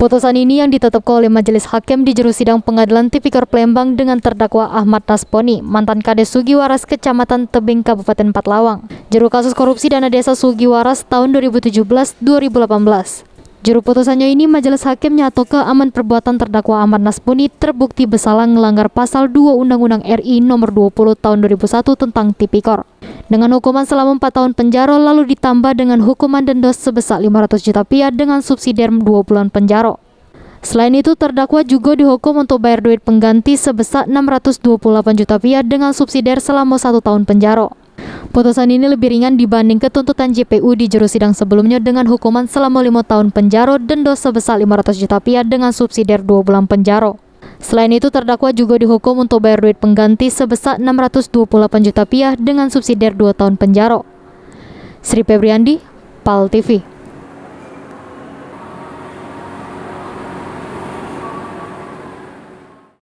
Putusan ini yang ditetapkan oleh Majelis Hakim di Juru Sidang Pengadilan Tipikor Palembang dengan terdakwa Ahmad Nasponi, mantan Kades Sugiwaras Kecamatan Tebing Kabupaten Patlawang, juru kasus korupsi dana desa Sugiwaras tahun 2017-2018. Juru putusannya ini Majelis Hakim nyatakan aman perbuatan terdakwa Ahmad Nasponi terbukti bersalah melanggar pasal 2 Undang-Undang RI nomor 20 tahun 2001 tentang Tipikor. Dengan hukuman selama 4 tahun penjara lalu ditambah dengan hukuman denda sebesar 500 juta rupiah dengan subsidiar 2 bulan penjara. Selain itu, terdakwa juga dihukum untuk bayar duit pengganti sebesar 628 juta rupiah dengan subsidiar selama 1 tahun penjara. Putusan ini lebih ringan dibanding ketuntutan JPU di juru sidang sebelumnya dengan hukuman selama 5 tahun penjara, denda sebesar 500 juta rupiah dengan subsidiar 2 bulan penjara. Selain itu, terdakwa juga dihukum untuk bayar duit pengganti sebesar 628 juta rupiah dengan subsidiar 2 tahun penjara. Sri Febriandi, PAL TV.